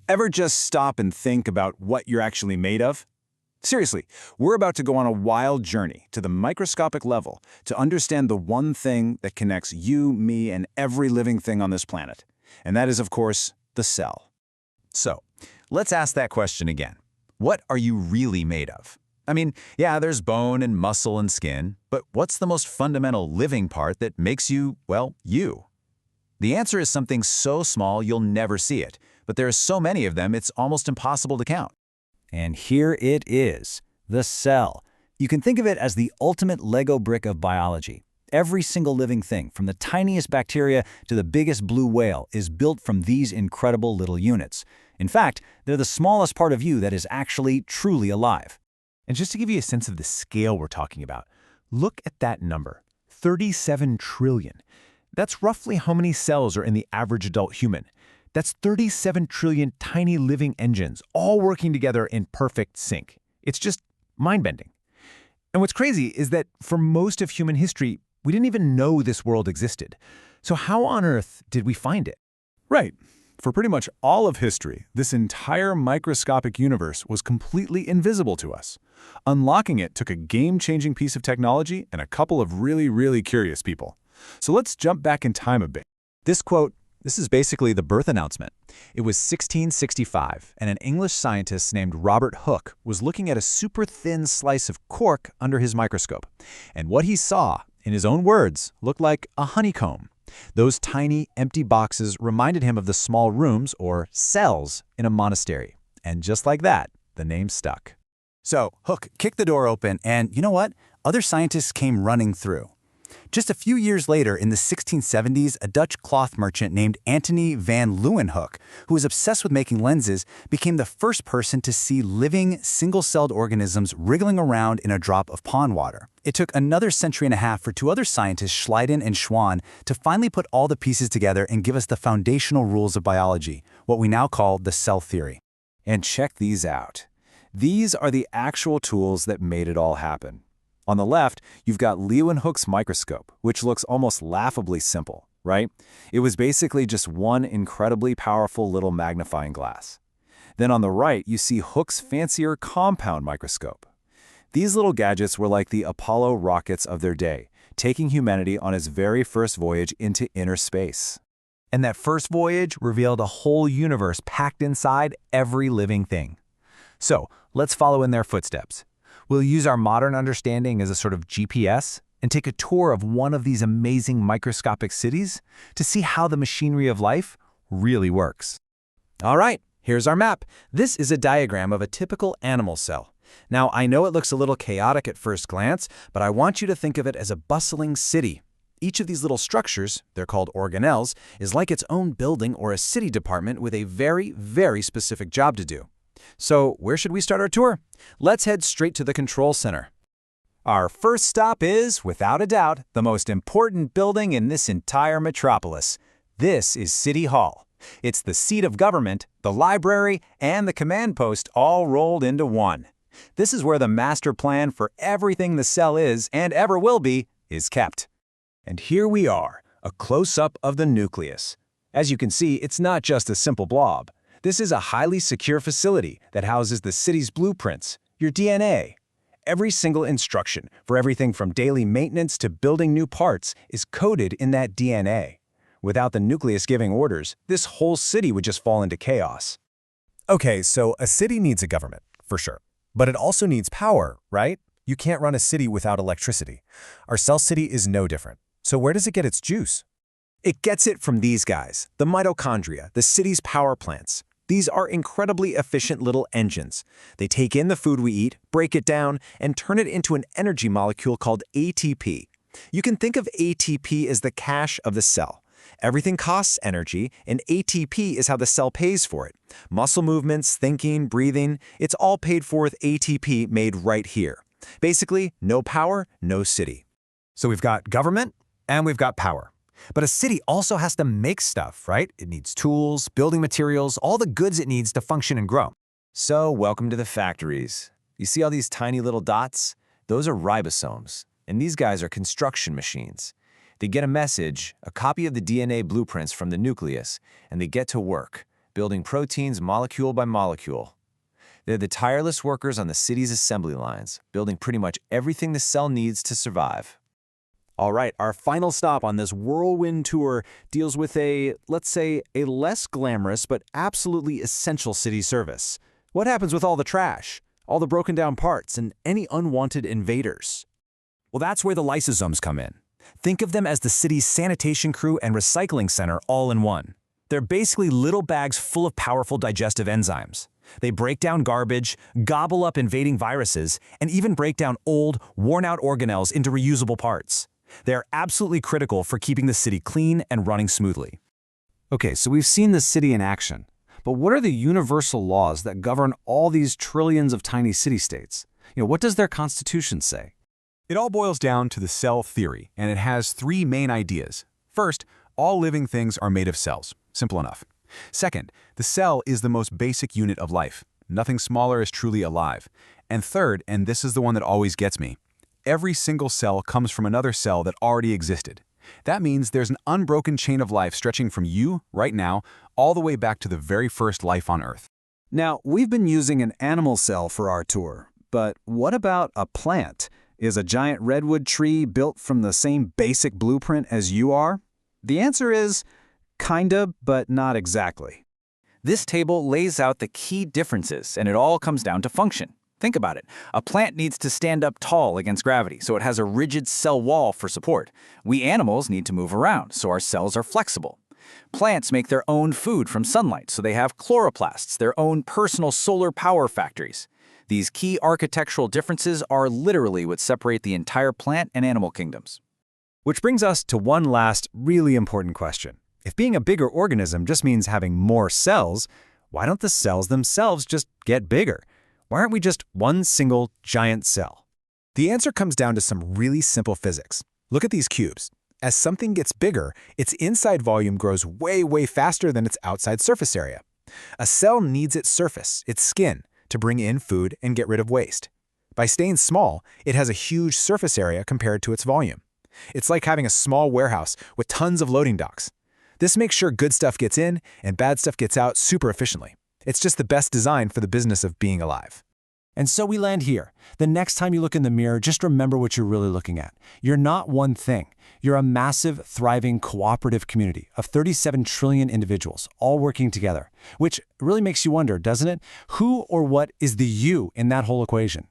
Ever just stop and think about what you're actually made of? Seriously, we're about to go on a wild journey to the microscopic level to understand the one thing that connects you, me, and every living thing on this planet. And that is, of course, the cell. So, let's ask that question again. What are you really made of? I mean, yeah, there's bone and muscle and skin, but what's the most fundamental living part that makes you, well, you? The answer is something so small you'll never see it, but there are so many of them it's almost impossible to count. And here it is, the cell. You can think of it as the ultimate Lego brick of biology. Every single living thing, from the tiniest bacteria to the biggest blue whale, is built from these incredible little units. In fact, they're the smallest part of you that is actually truly alive. And just to give you a sense of the scale we're talking about, look at that number, 37 trillion. That's roughly how many cells are in the average adult human. That's 37 trillion tiny living engines, all working together in perfect sync. It's just mind-bending. And what's crazy is that for most of human history, we didn't even know this world existed. So how on earth did we find it? Right. For pretty much all of history, this entire microscopic universe was completely invisible to us. Unlocking it took a game-changing piece of technology and a couple of really curious people. So let's jump back in time a bit. This is basically the birth announcement. It was 1665, and an English scientist named Robert Hooke was looking at a super thin slice of cork under his microscope. And what he saw, in his own words, looked like a honeycomb. Those tiny, empty boxes reminded him of the small rooms, or cells, in a monastery. And just like that, the name stuck. So Hooke kicked the door open, and you know what? Other scientists came running through. Just a few years later, in the 1670s, a Dutch cloth merchant named Antony van Leeuwenhoek, who was obsessed with making lenses, became the first person to see living, single-celled organisms wriggling around in a drop of pond water. It took another century and a half for two other scientists, Schleiden and Schwann, to finally put all the pieces together and give us the foundational rules of biology, what we now call the cell theory. And check these out. These are the actual tools that made it all happen. On the left, you've got Leeuwenhoek's microscope, which looks almost laughably simple, right? It was basically just one incredibly powerful little magnifying glass. Then on the right, you see Hooke's fancier compound microscope. These little gadgets were like the Apollo rockets of their day, taking humanity on its very first voyage into inner space. And that first voyage revealed a whole universe packed inside every living thing. So, let's follow in their footsteps. We'll use our modern understanding as a sort of GPS and take a tour of one of these amazing microscopic cities to see how the machinery of life really works. All right, here's our map. This is a diagram of a typical animal cell. Now, I know it looks a little chaotic at first glance, but I want you to think of it as a bustling city. Each of these little structures, they're called organelles, is like its own building or a city department with a very specific job to do. So, where should we start our tour? Let's head straight to the control center. Our first stop is, without a doubt, the most important building in this entire metropolis. This is City Hall. It's the seat of government, the library, and the command post all rolled into one. This is where the master plan for everything the cell is, and ever will be, is kept. And here we are, a close-up of the nucleus. As you can see, it's not just a simple blob. This is a highly secure facility that houses the city's blueprints, your DNA. Every single instruction, for everything from daily maintenance to building new parts, is coded in that DNA. Without the nucleus giving orders, this whole city would just fall into chaos. Okay, so a city needs a government, for sure. But it also needs power, right? You can't run a city without electricity. Our cell city is no different. So where does it get its juice? It gets it from these guys, the mitochondria, the city's power plants. These are incredibly efficient little engines. They take in the food we eat, break it down, and turn it into an energy molecule called ATP. You can think of ATP as the cash of the cell. Everything costs energy, and ATP is how the cell pays for it. Muscle movements, thinking, breathing, it's all paid for with ATP made right here. Basically, no power, no city. So we've got government and we've got power. But a city also has to make stuff, right? It needs tools, building materials, all the goods it needs to function and grow. So, welcome to the factories. You see all these tiny little dots? Those are ribosomes, and these guys are construction machines. They get a message, a copy of the DNA blueprints from the nucleus, and they get to work. building proteins molecule by molecule. They're the tireless workers on the city's assembly lines, building pretty much everything the cell needs to survive. All right, our final stop on this whirlwind tour deals with let's say, a less glamorous but absolutely essential city service. What happens with all the trash, all the broken down parts, and any unwanted invaders? Well, that's where the lysosomes come in. Think of them as the city's sanitation crew and recycling center all in one. They're basically little bags full of powerful digestive enzymes. They break down garbage, gobble up invading viruses, and even break down old, worn-out organelles into reusable parts. They're absolutely critical for keeping the city clean and running smoothly. Okay, so we've seen the city in action, but what are the universal laws that govern all these trillions of tiny city-states? What does their constitution say? It all boils down to the cell theory, and it has three main ideas. First, all living things are made of cells. Simple enough. Second, the cell is the most basic unit of life. Nothing smaller is truly alive. And third, and this is the one that always gets me, every single cell comes from another cell that already existed. That means there's an unbroken chain of life stretching from you, right now, all the way back to the very first life on Earth. Now, we've been using an animal cell for our tour, but what about a plant? Is a giant redwood tree built from the same basic blueprint as you are? The answer is kinda, but not exactly. This table lays out the key differences, and it all comes down to function. Think about it. A plant needs to stand up tall against gravity, so it has a rigid cell wall for support. We animals need to move around, so our cells are flexible. Plants make their own food from sunlight, so they have chloroplasts, their own personal solar power factories. These key architectural differences are literally what separate the entire plant and animal kingdoms. Which brings us to one last really important question. If being a bigger organism just means having more cells, why don't the cells themselves just get bigger? Why aren't we just one single giant cell? The answer comes down to some really simple physics. Look at these cubes. As something gets bigger, its inside volume grows way faster than its outside surface area. A cell needs its surface, its skin, to bring in food and get rid of waste. By staying small, it has a huge surface area compared to its volume. It's like having a small warehouse with tons of loading docks. This makes sure good stuff gets in and bad stuff gets out super efficiently. It's just the best design for the business of being alive. And so we land here. The next time you look in the mirror, just remember what you're really looking at. You're not one thing. You're a massive, thriving, cooperative community of 37 trillion individuals, all working together. Which really makes you wonder, doesn't it? Who or what is the you in that whole equation?